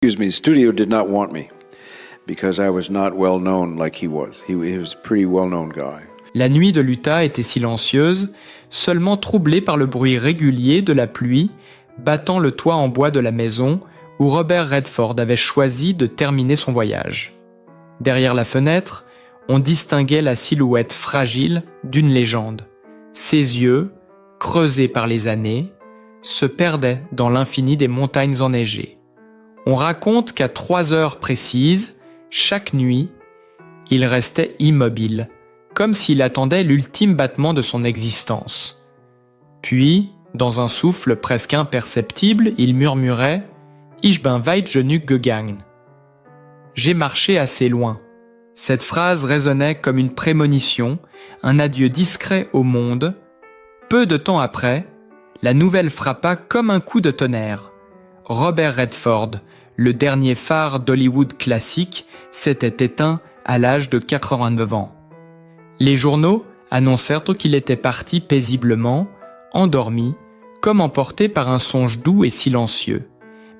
Excuse me, the studio did not want me because I was not well known like he was. He was a pretty well-known guy. La nuit de l'Utah était silencieuse, seulement troublée par le bruit régulier de la pluie battant le toit en bois de la maison où Robert Redford avait choisi de terminer son voyage. Derrière la fenêtre, on distinguait la silhouette fragile d'une légende. Ses yeux, creusés par les années, se perdaient dans l'infini des montagnes enneigées. On raconte qu'à 3 heures précises, chaque nuit, il restait immobile, comme s'il attendait l'ultime battement de son existence. Puis, dans un souffle presque imperceptible, il murmurait « Ich bin weit genug gegangen ». J'ai marché assez loin. Cette phrase résonnait comme une prémonition, un adieu discret au monde. Peu de temps après, la nouvelle frappa comme un coup de tonnerre. Robert Redford, le dernier phare d'Hollywood classique, s'était éteint à l'âge de 89 ans. Les journaux annoncèrent qu'il était parti paisiblement, endormi, comme emporté par un songe doux et silencieux.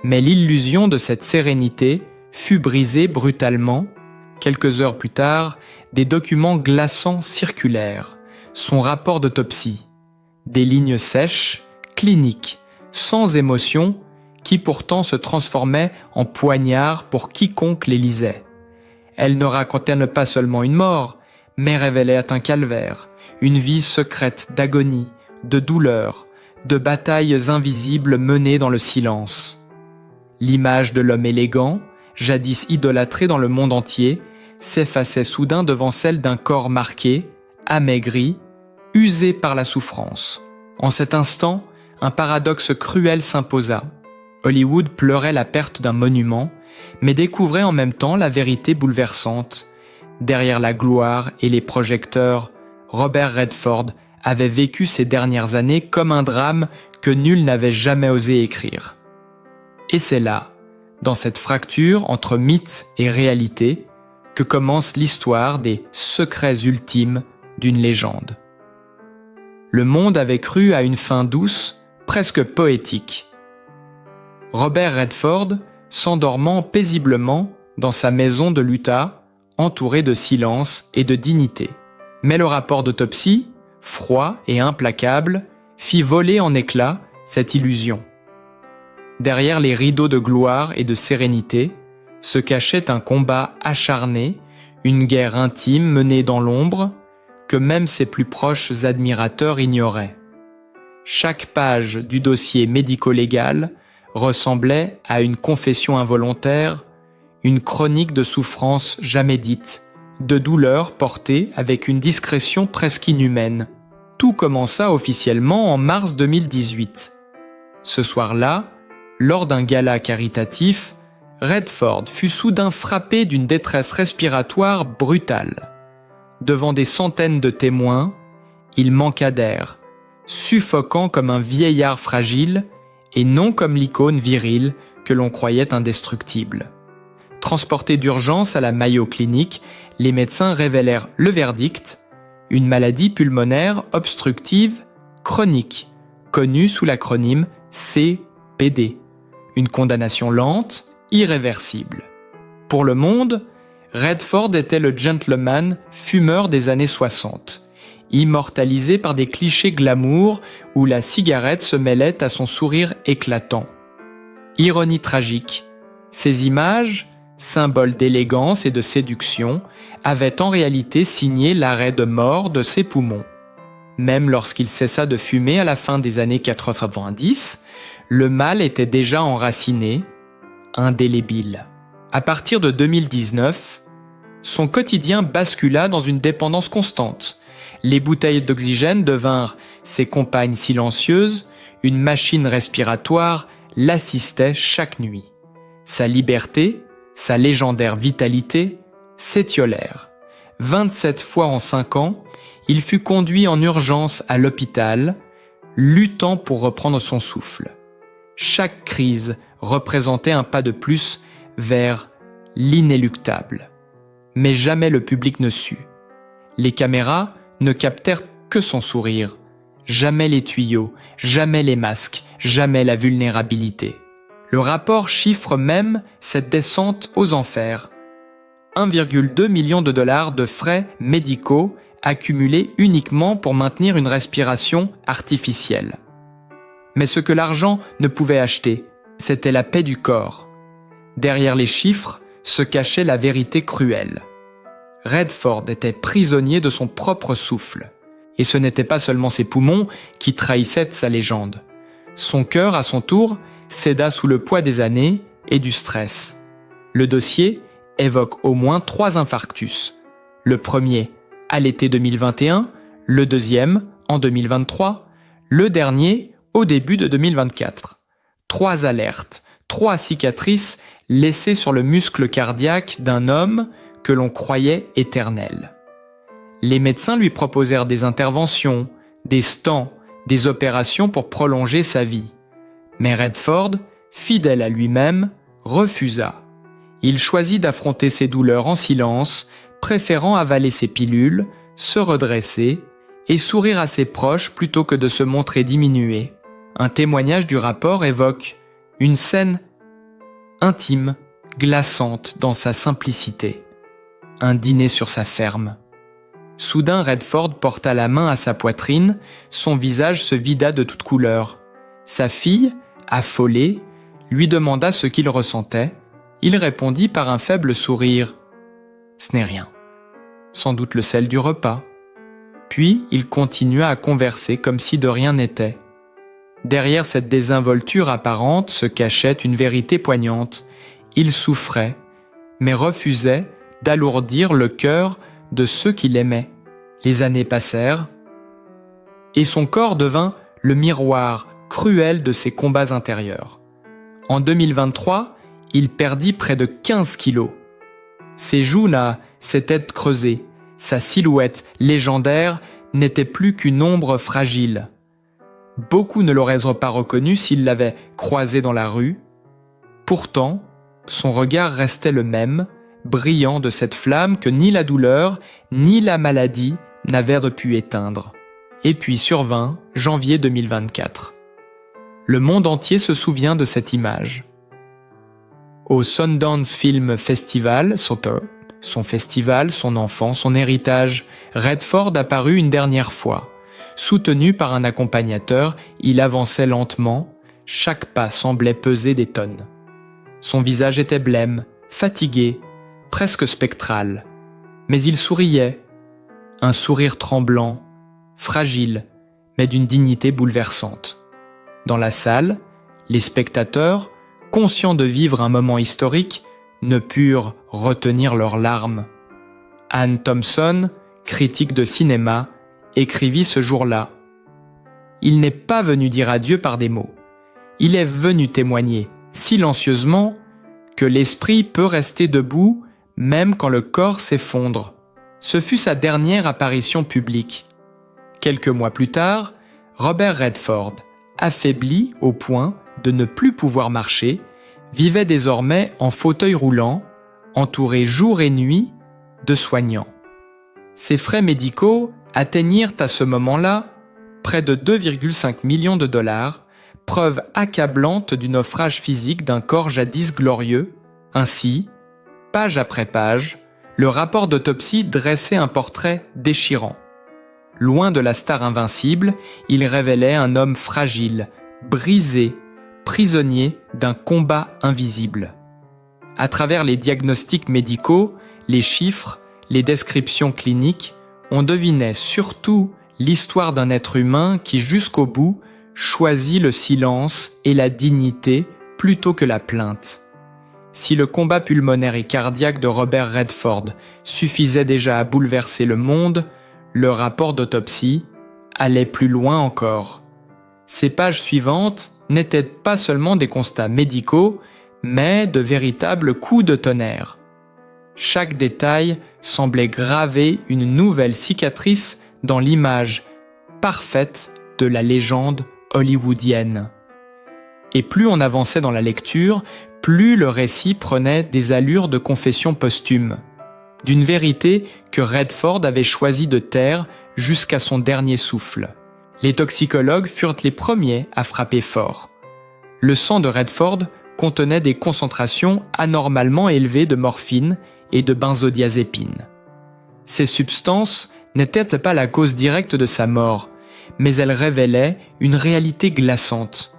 Mais l'illusion de cette sérénité fut brisée brutalement. Quelques heures plus tard, des documents glaçants circulèrent, son rapport d'autopsie, des lignes sèches, cliniques, sans émotion, qui pourtant se transformaient en poignards pour quiconque les lisait. Elles ne racontaient pas seulement une mort, mais révélaient un calvaire, une vie secrète d'agonie, de douleur, de batailles invisibles menées dans le silence. L'image de l'homme élégant, jadis idolâtré dans le monde entier, s'effaçait soudain devant celle d'un corps marqué, amaigri, usé par la souffrance. En cet instant, un paradoxe cruel s'imposa. Hollywood pleurait la perte d'un monument, mais découvrait en même temps la vérité bouleversante. Derrière la gloire et les projecteurs, Robert Redford avait vécu ces dernières années comme un drame que nul n'avait jamais osé écrire. Et c'est là, dans cette fracture entre mythe et réalité, que commence l'histoire des secrets ultimes d'une légende. Le monde avait cru à une fin douce, presque poétique. Robert Redford, s'endormant paisiblement dans sa maison de l'Utah, entouré de silence et de dignité. Mais le rapport d'autopsie, froid et implacable, fit voler en éclats cette illusion. Derrière les rideaux de gloire et de sérénité, se cachait un combat acharné, une guerre intime menée dans l'ombre, que même ses plus proches admirateurs ignoraient. Chaque page du dossier médico-légal ressemblait à une confession involontaire, une chronique de souffrances jamais dites, de douleurs portées avec une discrétion presque inhumaine. Tout commença officiellement en mars 2018. Ce soir-là, lors d'un gala caritatif, Redford fut soudain frappé d'une détresse respiratoire brutale. Devant des centaines de témoins, il manqua d'air, suffocant comme un vieillard fragile et non comme l'icône virile que l'on croyait indestructible. Transporté d'urgence à la Mayo Clinic, les médecins révélèrent le verdict, une maladie pulmonaire obstructive chronique, connue sous l'acronyme CPD, une condamnation lente, irréversible. Pour le monde, Redford était le gentleman fumeur des années 60, immortalisé par des clichés glamour où la cigarette se mêlait à son sourire éclatant. Ironie tragique, ces images, symboles d'élégance et de séduction, avaient en réalité signé l'arrêt de mort de ses poumons. Même lorsqu'il cessa de fumer à la fin des années 90, le mal était déjà enraciné, indélébile. À partir de 2019, son quotidien bascula dans une dépendance constante. Les bouteilles d'oxygène devinrent ses compagnes silencieuses, une machine respiratoire l'assistait chaque nuit. Sa liberté, sa légendaire vitalité, s'étiolèrent. 27 fois en 5 ans, il fut conduit en urgence à l'hôpital, luttant pour reprendre son souffle. Chaque crise représentait un pas de plus vers l'inéluctable. Mais jamais le public ne sut. Les caméras ne captèrent que son sourire. Jamais les tuyaux, jamais les masques, jamais la vulnérabilité. Le rapport chiffre même cette descente aux enfers. 1,2 million de dollars de frais médicaux accumulés uniquement pour maintenir une respiration artificielle. Mais ce que l'argent ne pouvait acheter, c'était la paix du corps. Derrière les chiffres se cachait la vérité cruelle. Redford était prisonnier de son propre souffle. Et ce n'était pas seulement ses poumons qui trahissaient sa légende. Son cœur, à son tour, céda sous le poids des années et du stress. Le dossier évoque au moins 3 infarctus. Le premier à l'été 2021, le deuxième en 2023, le dernier au début de 2024. 3 alertes, 3 cicatrices laissées sur le muscle cardiaque d'un homme que l'on croyait éternel. Les médecins lui proposèrent des interventions, des stents, des opérations pour prolonger sa vie. Mais Redford, fidèle à lui-même, refusa. Il choisit d'affronter ses douleurs en silence, préférant avaler ses pilules, se redresser et sourire à ses proches plutôt que de se montrer diminué. Un témoignage du rapport évoque une scène intime, glaçante dans sa simplicité. Un dîner sur sa ferme. Soudain, Redford porta la main à sa poitrine, son visage se vida de toute couleur. Sa fille, affolée, lui demanda ce qu'il ressentait. Il répondit par un faible sourire. « Ce n'est rien. Sans doute le sel du repas. » Puis il continua à converser comme si de rien n'était. Derrière cette désinvolture apparente se cachait une vérité poignante. Il souffrait, mais refusait d'alourdir le cœur de ceux qui l'aimaient. Les années passèrent, et son corps devint le miroir cruel de ses combats intérieurs. En 2023, il perdit près de 15 kilos. Ses joues s'étaient creusées, sa silhouette légendaire n'était plus qu'une ombre fragile. Beaucoup ne l'auraient pas reconnu s'ils l'avaient croisé dans la rue. Pourtant, son regard restait le même, brillant de cette flamme que ni la douleur, ni la maladie n'avaient pu éteindre. Et puis survint janvier 2024. Le monde entier se souvient de cette image. Au Sundance Film Festival, son festival, son enfant, son héritage, Redford apparut une dernière fois. Soutenu par un accompagnateur, il avançait lentement, chaque pas semblait peser des tonnes. Son visage était blême, fatigué, presque spectral, mais il souriait, un sourire tremblant, fragile, mais d'une dignité bouleversante. Dans la salle, les spectateurs, conscients de vivre un moment historique, ne purent retenir leurs larmes. Anne Thompson, critique de cinéma, écrivit ce jour-là. « Il n'est pas venu dire adieu par des mots. Il est venu témoigner, silencieusement, que l'esprit peut rester debout même quand le corps s'effondre. » Ce fut sa dernière apparition publique. Quelques mois plus tard, Robert Redford, affaibli au point de ne plus pouvoir marcher, vivait désormais en fauteuil roulant, entouré jour et nuit de soignants. Ses frais médicaux atteignirent à ce moment-là près de 2,5 millions de dollars, preuve accablante du naufrage physique d'un corps jadis glorieux. Ainsi, page après page, le rapport d'autopsie dressait un portrait déchirant. Loin de la star invincible, il révélait un homme fragile, brisé, prisonnier d'un combat invisible. À travers les diagnostics médicaux, les chiffres, les descriptions cliniques, on devinait surtout l'histoire d'un être humain qui, jusqu'au bout, choisit le silence et la dignité plutôt que la plainte. Si le combat pulmonaire et cardiaque de Robert Redford suffisait déjà à bouleverser le monde, le rapport d'autopsie allait plus loin encore. Ces pages suivantes n'étaient pas seulement des constats médicaux, mais de véritables coups de tonnerre. Chaque détail semblait graver une nouvelle cicatrice dans l'image parfaite de la légende hollywoodienne. Et plus on avançait dans la lecture, plus le récit prenait des allures de confession posthume, d'une vérité que Redford avait choisi de taire jusqu'à son dernier souffle. Les toxicologues furent les premiers à frapper fort. Le sang de Redford contenait des concentrations anormalement élevées de morphine et de benzodiazépine. Ces substances n'étaient pas la cause directe de sa mort, mais elles révélaient une réalité glaçante.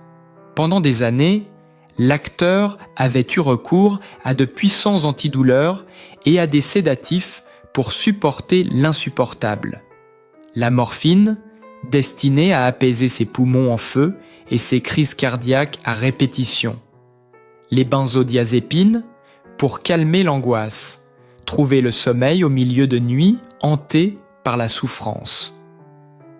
Pendant des années, l'acteur avait eu recours à de puissants antidouleurs et à des sédatifs pour supporter l'insupportable. La morphine, destinée à apaiser ses poumons en feu et ses crises cardiaques à répétition. Les benzodiazépines, pour calmer l'angoisse, trouver le sommeil au milieu de nuits hantées par la souffrance.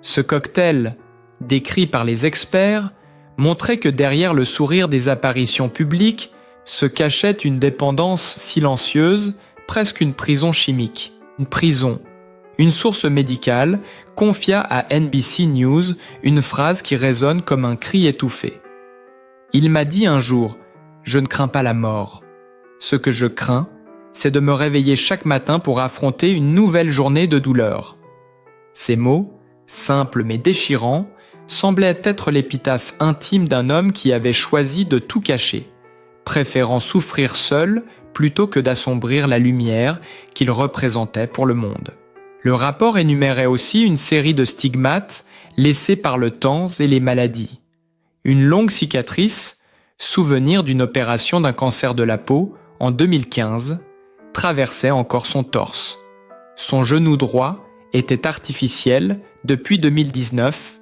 Ce cocktail, décrit par les experts, montrait que derrière le sourire des apparitions publiques se cachait une dépendance silencieuse, presque une prison chimique. Une prison. Une source médicale confia à NBC News une phrase qui résonne comme un cri étouffé. Il m'a dit un jour « Je ne crains pas la mort. Ce que je crains, c'est de me réveiller chaque matin pour affronter une nouvelle journée de douleur. » Ces mots, simples mais déchirants, semblaient être l'épitaphe intime d'un homme qui avait choisi de tout cacher, préférant souffrir seul plutôt que d'assombrir la lumière qu'il représentait pour le monde. Le rapport énumérait aussi une série de stigmates laissés par le temps et les maladies. Une longue cicatrice, souvenir d'une opération d'un cancer de la peau en 2015, traversait encore son torse. Son genou droit était artificiel depuis 2019,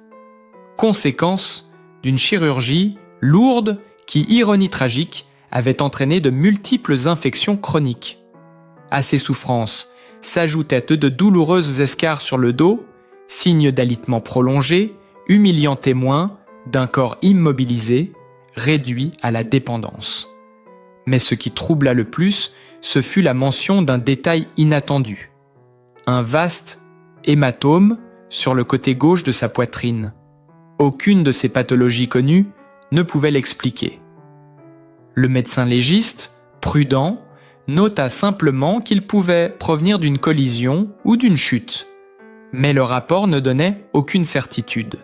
conséquence d'une chirurgie lourde qui, ironie tragique, avait entraîné de multiples infections chroniques. À ces souffrances s'ajoutaient de douloureuses escarres sur le dos, signes d'alitement prolongé, humiliant témoin d'un corps immobilisé, réduit à la dépendance. Mais ce qui troubla le plus, ce fut la mention d'un détail inattendu. Un vaste hématome sur le côté gauche de sa poitrine. Aucune de ces pathologies connues ne pouvait l'expliquer. Le médecin légiste, prudent, nota simplement qu'il pouvait provenir d'une collision ou d'une chute. Mais le rapport ne donnait aucune certitude.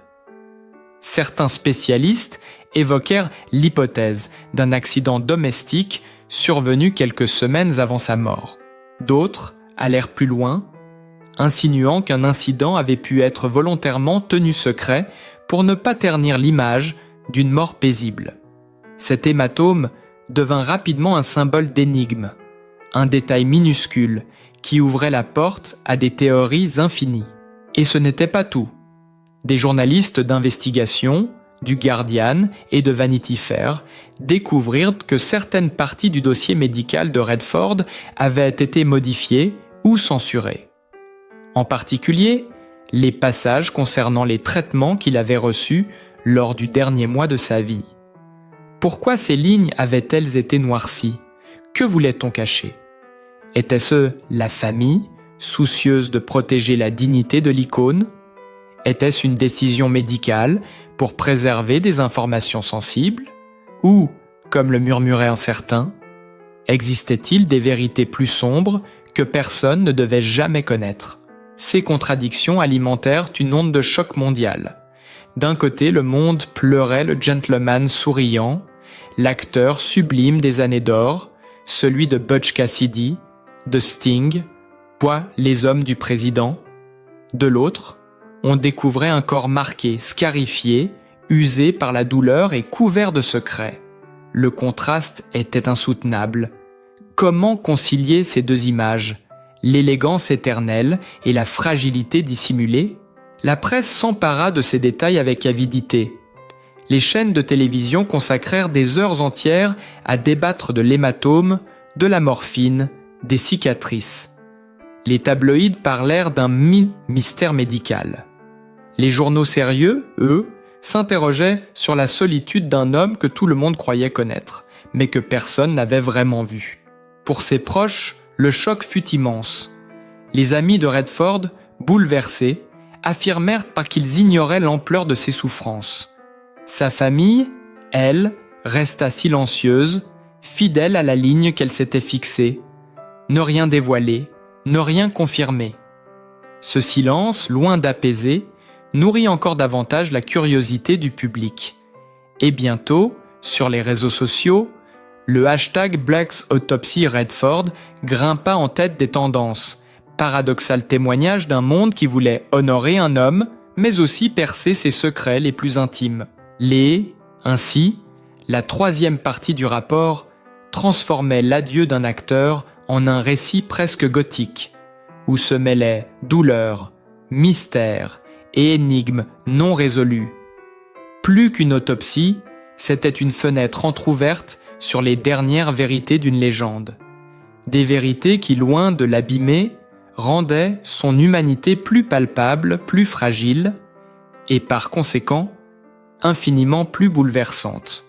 Certains spécialistes évoquèrent l'hypothèse d'un accident domestique survenu quelques semaines avant sa mort. D'autres allèrent plus loin, insinuant qu'un incident avait pu être volontairement tenu secret pour ne pas ternir l'image d'une mort paisible. Cet hématome devint rapidement un symbole d'énigme, un détail minuscule qui ouvrait la porte à des théories infinies. Et ce n'était pas tout. Des journalistes d'investigation, du Guardian et de Vanity Fair découvrirent que certaines parties du dossier médical de Redford avaient été modifiées ou censurées. En particulier, les passages concernant les traitements qu'il avait reçus lors du dernier mois de sa vie. Pourquoi ces lignes avaient-elles été noircies? Que voulait-on cacher? Était-ce la famille, soucieuse de protéger la dignité de l'icône? Était-ce une décision médicale pour préserver des informations sensibles? Ou, comme le murmurait un certain, existait-il des vérités plus sombres que personne ne devait jamais connaître? Ces contradictions alimentèrent une onde de choc mondial. D'un côté, le monde pleurait le gentleman souriant, l'acteur sublime des années d'or, celui de Butch Cassidy, de Sting, les hommes du président. De l'autre, on découvrait un corps marqué, scarifié, usé par la douleur et couvert de secrets. Le contraste était insoutenable. Comment concilier ces deux images, l'élégance éternelle et la fragilité dissimulée? La presse s'empara de ces détails avec avidité. Les chaînes de télévision consacrèrent des heures entières à débattre de l'hématome, de la morphine, des cicatrices. Les tabloïds parlèrent d'un mystère médical. Les journaux sérieux, eux, s'interrogeaient sur la solitude d'un homme que tout le monde croyait connaître, mais que personne n'avait vraiment vu. Pour ses proches, le choc fut immense. Les amis de Redford, bouleversés, affirmèrent qu'ils ignoraient l'ampleur de ses souffrances. Sa famille, elle, resta silencieuse, fidèle à la ligne qu'elle s'était fixée. Ne rien dévoiler, ne rien confirmer. Ce silence, loin d'apaiser, nourrit encore davantage la curiosité du public. Et bientôt, sur les réseaux sociaux, le hashtag Black Autopsy Redford grimpa en tête des tendances, paradoxal témoignage d'un monde qui voulait honorer un homme, mais aussi percer ses secrets les plus intimes. Ainsi, la troisième partie du rapport transformait l'adieu d'un acteur en un récit presque gothique, où se mêlaient douleur, mystère et énigmes non résolues. Plus qu'une autopsie, c'était une fenêtre entr'ouverte sur les dernières vérités d'une légende. Des vérités qui, loin de l'abîmer, rendaient son humanité plus palpable, plus fragile, et par conséquent, infiniment plus bouleversante.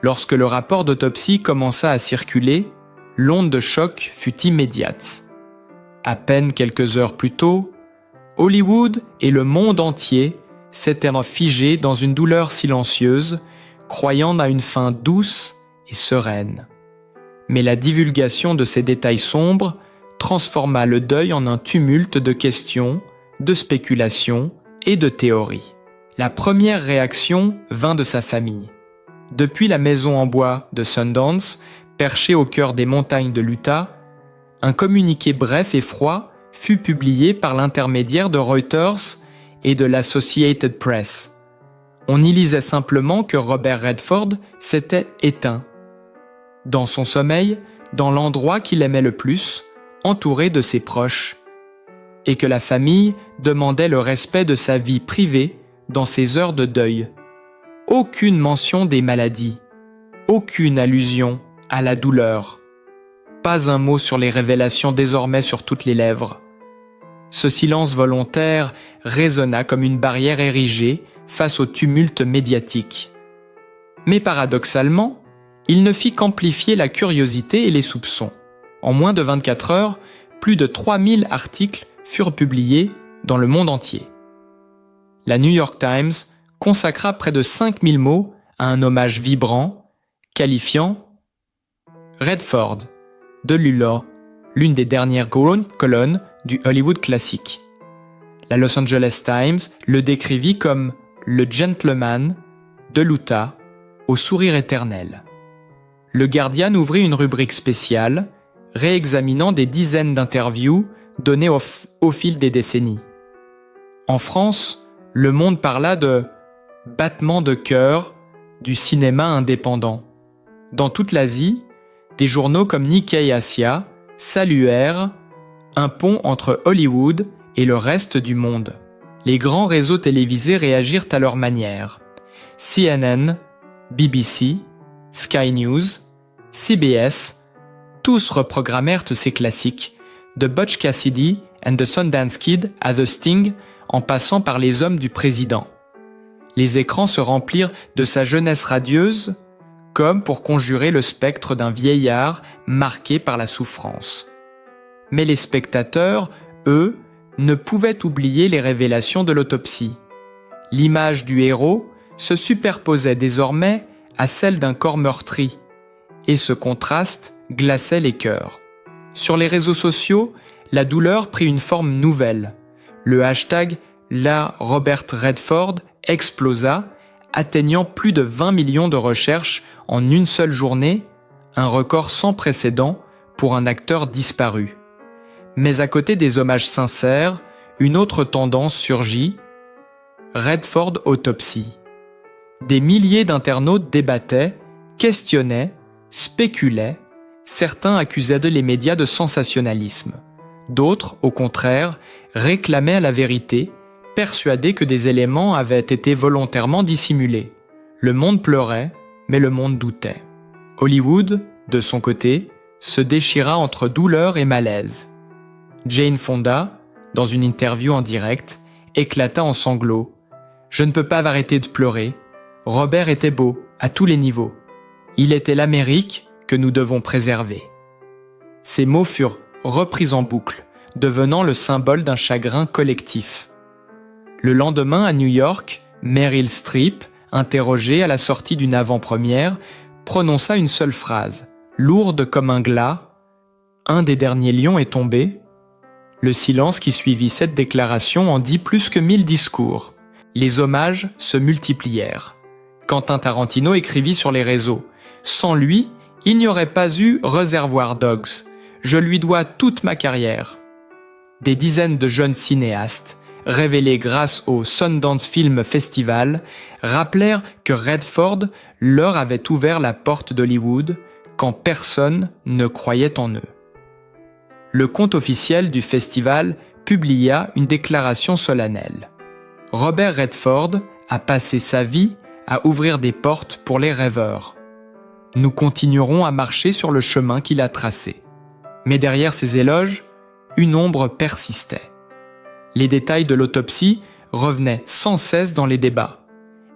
Lorsque le rapport d'autopsie commença à circuler, l'onde de choc fut immédiate. À peine quelques heures plus tôt, Hollywood et le monde entier s'étaient figés dans une douleur silencieuse, croyant à une fin douce et sereine. Mais la divulgation de ces détails sombres transforma le deuil en un tumulte de questions, de spéculations et de théories. La première réaction vint de sa famille. Depuis la maison en bois de Sundance, perchée au cœur des montagnes de l'Utah, un communiqué bref et froid fut publié par l'intermédiaire de Reuters et de l'Associated Press. On y lisait simplement que Robert Redford s'était éteint. Dans son sommeil, dans l'endroit qu'il aimait le plus, entouré de ses proches, et que la famille demandait le respect de sa vie privée dans ses heures de deuil. Aucune mention des maladies, aucune allusion à la douleur. Pas un mot sur les révélations désormais sur toutes les lèvres. Ce silence volontaire résonna comme une barrière érigée face au tumulte médiatique. Mais paradoxalement, il ne fit qu'amplifier la curiosité et les soupçons. En moins de 24 heures, plus de 3000 articles furent publiés dans le monde entier. La New York Times consacra près de 5000 mots à un hommage vibrant, qualifiant Redford de Lula, l'une des dernières colonnes du Hollywood classique. La Los Angeles Times le décrivit comme le gentleman de l'Utah au sourire éternel. Le Guardian ouvrit une rubrique spéciale, réexaminant des dizaines d'interviews données au fil des décennies. En France, Le Monde parla de « battement de cœur » du cinéma indépendant. Dans toute l'Asie, des journaux comme Nikkei Asia saluèrent un pont entre Hollywood et le reste du monde. Les grands réseaux télévisés réagirent à leur manière. CNN, BBC, Sky News, CBS, tous reprogrammèrent ces classiques, de Butch Cassidy and the Sundance Kid à The Sting, en passant par les hommes du président. Les écrans se remplirent de sa jeunesse radieuse, comme pour conjurer le spectre d'un vieillard marqué par la souffrance. Mais les spectateurs, eux, ne pouvaient oublier les révélations de l'autopsie. L'image du héros se superposait désormais à celle d'un corps meurtri, et ce contraste glaçait les cœurs. Sur les réseaux sociaux, la douleur prit une forme nouvelle. Le hashtag La Robert Redford explosa, atteignant plus de 20 millions de recherches en une seule journée, un record sans précédent pour un acteur disparu. Mais à côté des hommages sincères, une autre tendance surgit, Redford Autopsy. Des milliers d'internautes débattaient, questionnaient, spéculaient, certains accusaient les médias de sensationnalisme. D'autres, au contraire, réclamaient la vérité, persuadés que des éléments avaient été volontairement dissimulés. Le monde pleurait, mais le monde doutait. Hollywood, de son côté, se déchira entre douleur et malaise. Jane Fonda, dans une interview en direct, éclata en sanglots. « Je ne peux pas arrêter de pleurer. Robert était beau, à tous les niveaux. Il était l'Amérique que nous devons préserver. » Ces mots furent repris en boucle, devenant le symbole d'un chagrin collectif. Le lendemain, à New York, Meryl Streep, interrogée à la sortie d'une avant-première, prononça une seule phrase, lourde comme un glas. « Un des derniers lions est tombé. » Le silence qui suivit cette déclaration en dit plus que 1000 discours. Les hommages se multiplièrent. Quentin Tarantino écrivit sur les réseaux « Sans lui, Il n'y aurait pas eu Reservoir Dogs. Je lui dois toute ma carrière. Des dizaines de jeunes cinéastes, révélés grâce au Sundance Film Festival, rappelèrent que Redford leur avait ouvert la porte d'Hollywood quand personne ne croyait en eux. Le compte officiel du festival publia une déclaration solennelle. Robert Redford a passé sa vie à ouvrir des portes pour les rêveurs. Nous continuerons à marcher sur le chemin qu'il a tracé. Mais derrière ces éloges, une ombre persistait. Les détails de l'autopsie revenaient sans cesse dans les débats.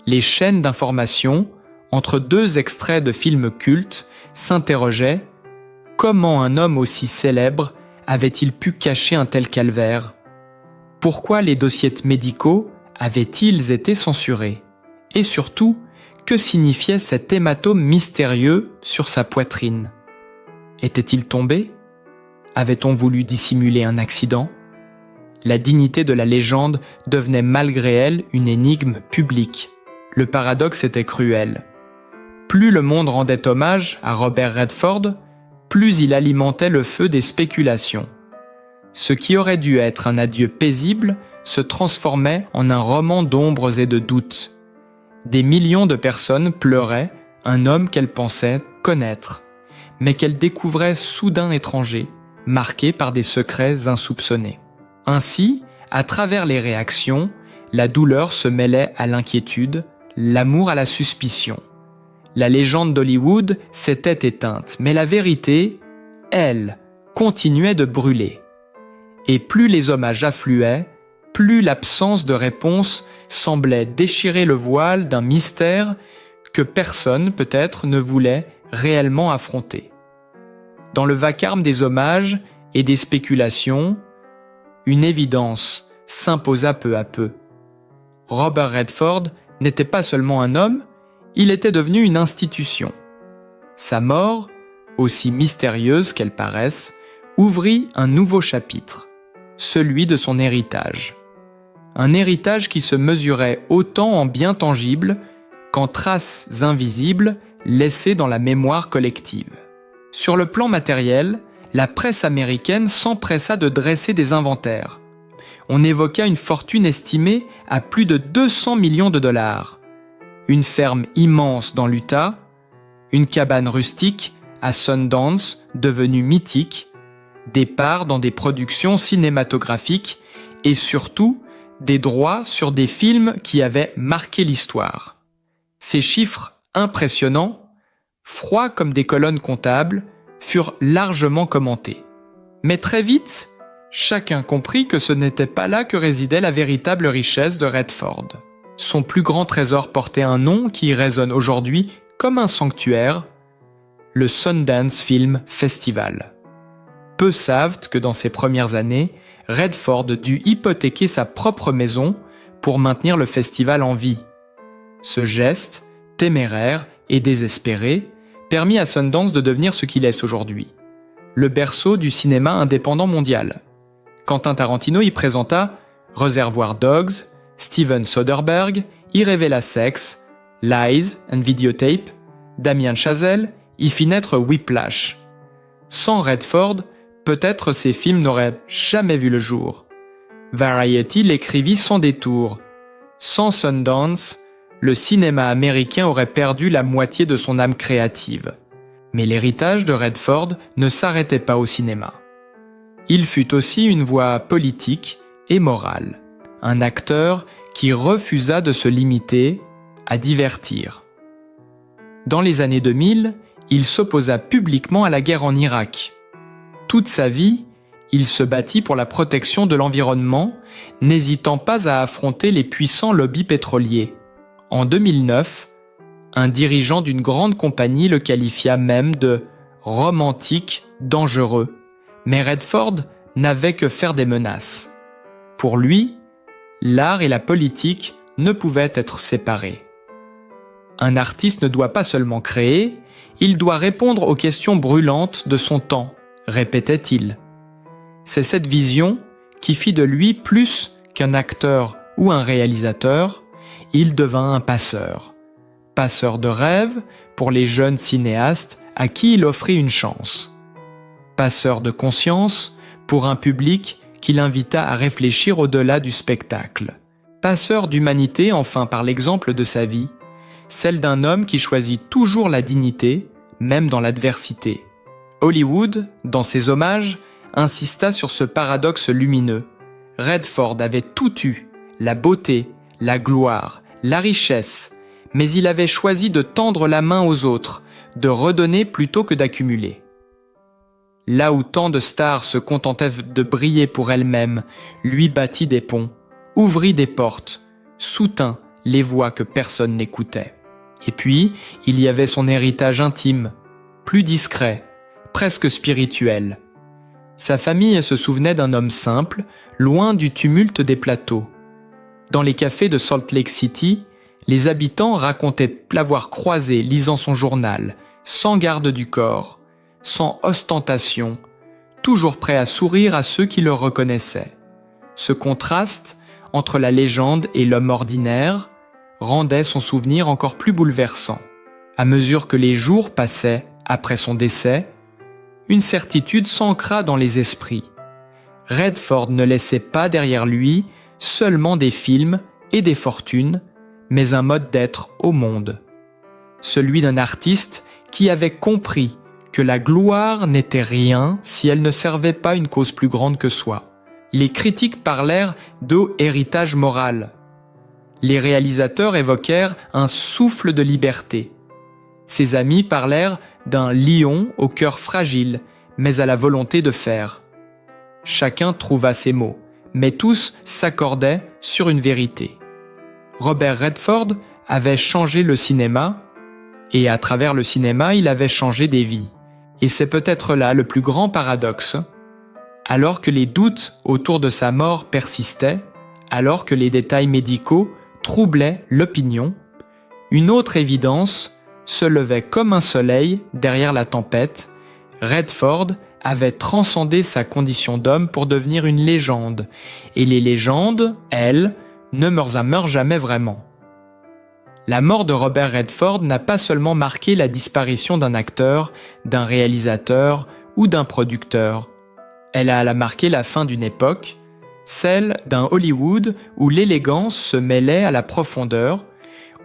Les chaînes d'information, entre deux extraits de films cultes, s'interrogeaient « Comment un homme aussi célèbre avait-il pu cacher un tel calvaire ? Pourquoi les dossiers médicaux avaient-ils été censurés ? Et surtout, que signifiait cet hématome mystérieux sur sa poitrine ? Était-il tombé ? Avait-on voulu dissimuler un accident ? La dignité de la légende devenait malgré elle une énigme publique. Le paradoxe était cruel. Plus le monde rendait hommage à Robert Redford, plus il alimentait le feu des spéculations. Ce qui aurait dû être un adieu paisible se transformait en un roman d'ombres et de doutes. Des millions de personnes pleuraient un homme qu'elles pensaient connaître, mais qu'elles découvraient soudain étranger, marqué par des secrets insoupçonnés. Ainsi, à travers les réactions, la douleur se mêlait à l'inquiétude, l'amour à la suspicion. La légende d'Hollywood s'était éteinte, mais la vérité, elle, continuait de brûler. Et plus les hommages affluaient, plus l'absence de réponse semblait déchirer le voile d'un mystère que personne, peut-être, ne voulait réellement affronter. Dans le vacarme des hommages et des spéculations, une évidence s'imposa peu à peu. Robert Redford n'était pas seulement un homme, il était devenu une institution. Sa mort, aussi mystérieuse qu'elle paraisse, ouvrit un nouveau chapitre, celui de son héritage. Un héritage qui se mesurait autant en biens tangibles qu'en traces invisibles laissées dans la mémoire collective. Sur le plan matériel, la presse américaine s'empressa de dresser des inventaires. On évoqua une fortune estimée à plus de 200 millions de dollars. Une ferme immense dans l'Utah, une cabane rustique à Sundance devenue mythique, des parts dans des productions cinématographiques et surtout des droits sur des films qui avaient marqué l'histoire. Ces chiffres impressionnants, froids comme des colonnes comptables, furent largement commentés. Mais très vite, chacun comprit que ce n'était pas là que résidait la véritable richesse de Redford. Son plus grand trésor portait un nom qui résonne aujourd'hui comme un sanctuaire, le Sundance Film Festival. Peu savent que dans ses premières années, Redford dut hypothéquer sa propre maison pour maintenir le festival en vie. Ce geste, téméraire et désespéré, permit à Sundance de devenir ce qu'il est aujourd'hui, le berceau du cinéma indépendant mondial. Quentin Tarantino y présenta Reservoir Dogs, Steven Soderbergh y révéla Sex, Lies and Videotape, Damien Chazelle y fit naître Whiplash. Sans Redford, peut-être ces films n'auraient jamais vu le jour. Variety l'écrivit sans détour. Sans Sundance, le cinéma américain aurait perdu la moitié de son âme créative. Mais l'héritage de Redford ne s'arrêtait pas au cinéma. Il fut aussi une voix politique et morale. Un acteur qui refusa de se limiter à divertir. Dans les années 2000, il s'opposa publiquement à la guerre en Irak. Toute sa vie, il se battit pour la protection de l'environnement, n'hésitant pas à affronter les puissants lobbies pétroliers. En 2009, un dirigeant d'une grande compagnie le qualifia même de « romantique dangereux ». Mais Redford n'avait que faire des menaces. Pour lui, l'art et la politique ne pouvaient être séparés. Un artiste ne doit pas seulement créer, il doit répondre aux questions brûlantes de son temps, répétait-il. C'est cette vision qui fit de lui plus qu'un acteur ou un réalisateur, il devint un passeur. Passeur de rêves pour les jeunes cinéastes à qui il offrit une chance. Passeur de conscience pour un public qui l'invita à réfléchir au-delà du spectacle. Passeur d'humanité enfin par l'exemple de sa vie, celle d'un homme qui choisit toujours la dignité, même dans l'adversité. Hollywood, dans ses hommages, insista sur ce paradoxe lumineux. Redford avait tout eu, la beauté, la gloire, la richesse, mais il avait choisi de tendre la main aux autres, de redonner plutôt que d'accumuler. Là où tant de stars se contentaient de briller pour elles-mêmes, lui bâtit des ponts, ouvrit des portes, soutint les voix que personne n'écoutait. Et puis, il y avait son héritage intime, plus discret, presque spirituel. Sa famille se souvenait d'un homme simple, loin du tumulte des plateaux. Dans les cafés de Salt Lake City, les habitants racontaient l'avoir croisé lisant son journal, sans garde du corps, sans ostentation, toujours prêt à sourire à ceux qui le reconnaissaient. Ce contraste entre la légende et l'homme ordinaire rendait son souvenir encore plus bouleversant. À mesure que les jours passaient après son décès, une certitude s'ancra dans les esprits. Redford ne laissait pas derrière lui seulement des films et des fortunes, mais un mode d'être au monde. Celui d'un artiste qui avait compris que la gloire n'était rien si elle ne servait pas une cause plus grande que soi. Les critiques parlèrent d'héritage moral. Les réalisateurs évoquèrent un souffle de liberté. Ses amis parlèrent d'un lion au cœur fragile, mais à la volonté de faire. Chacun trouva ses mots, mais tous s'accordaient sur une vérité. Robert Redford avait changé le cinéma, et à travers le cinéma, il avait changé des vies. Et c'est peut-être là le plus grand paradoxe. Alors que les doutes autour de sa mort persistaient, alors que les détails médicaux troublaient l'opinion, une autre évidence se levait comme un soleil derrière la tempête. Redford avait transcendé sa condition d'homme pour devenir une légende. Et les légendes, elles, ne meurent jamais vraiment. La mort de Robert Redford n'a pas seulement marqué la disparition d'un acteur, d'un réalisateur ou d'un producteur. Elle a marqué la fin d'une époque, celle d'un Hollywood où l'élégance se mêlait à la profondeur,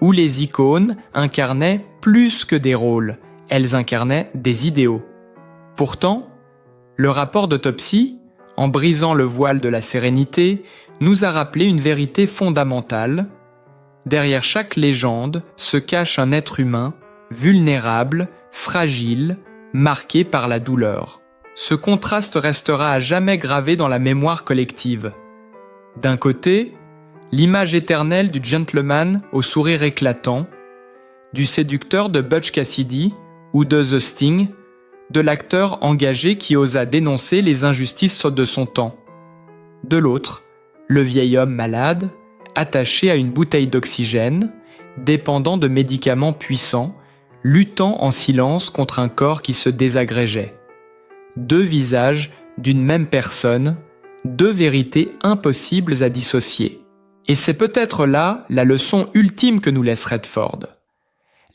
où les icônes incarnaient plus que des rôles, elles incarnaient des idéaux. Pourtant, le rapport d'autopsie, en brisant le voile de la sérénité, nous a rappelé une vérité fondamentale. Derrière chaque légende se cache un être humain, vulnérable, fragile, marqué par la douleur. Ce contraste restera à jamais gravé dans la mémoire collective. D'un côté, l'image éternelle du gentleman au sourire éclatant, du séducteur de Butch Cassidy ou de The Sting, de l'acteur engagé qui osa dénoncer les injustices de son temps. De l'autre, le vieil homme malade, attaché à une bouteille d'oxygène, dépendant de médicaments puissants, luttant en silence contre un corps qui se désagrégeait. Deux visages d'une même personne, deux vérités impossibles à dissocier. Et c'est peut-être là la leçon ultime que nous laisse Redford.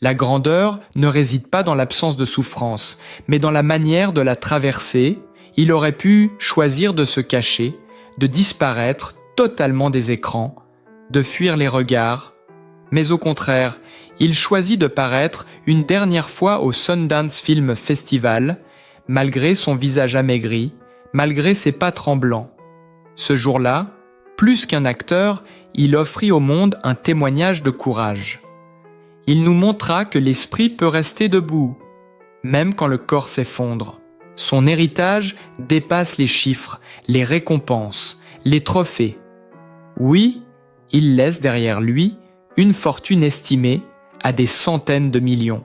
La grandeur ne réside pas dans l'absence de souffrance, mais dans la manière de la traverser. Il aurait pu choisir de se cacher, de disparaître totalement des écrans, de fuir les regards, mais au contraire, il choisit de paraître une dernière fois au Sundance Film Festival, malgré son visage amaigri, malgré ses pas tremblants. Ce jour-là, plus qu'un acteur, il offrit au monde un témoignage de courage. Il nous montra que l'esprit peut rester debout, même quand le corps s'effondre. Son héritage dépasse les chiffres, les récompenses, les trophées. Oui, il laisse derrière lui une fortune estimée à des centaines de millions.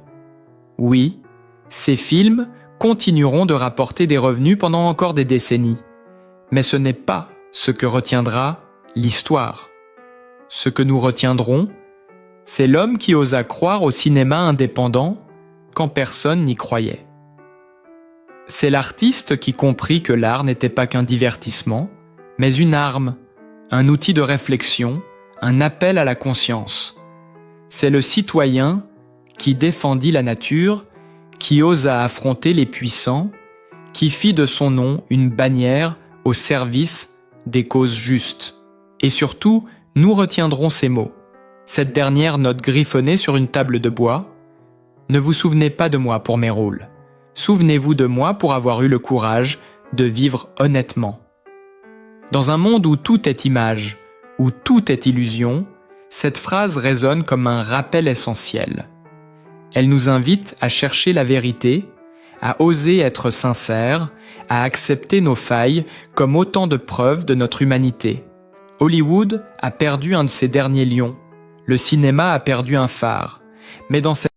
Oui, ses films continueront de rapporter des revenus pendant encore des décennies. Mais ce n'est pas ce que retiendra l'histoire. Ce que nous retiendrons, c'est l'homme qui osa croire au cinéma indépendant quand personne n'y croyait. C'est l'artiste qui comprit que l'art n'était pas qu'un divertissement, mais une arme, un outil de réflexion, un appel à la conscience. C'est le citoyen qui défendit la nature, qui osa affronter les puissants, qui fit de son nom une bannière au service des causes justes. Et surtout, nous retiendrons ces mots. Cette dernière note griffonnée sur une table de bois. Ne vous souvenez pas de moi pour mes rôles. Souvenez-vous de moi pour avoir eu le courage de vivre honnêtement. Dans un monde où tout est image, où tout est illusion, cette phrase résonne comme un rappel essentiel. Elle nous invite à chercher la vérité, à oser être sincère, à accepter nos failles comme autant de preuves de notre humanité. Hollywood a perdu un de ses derniers lions. Le cinéma a perdu un phare. Mais dans cette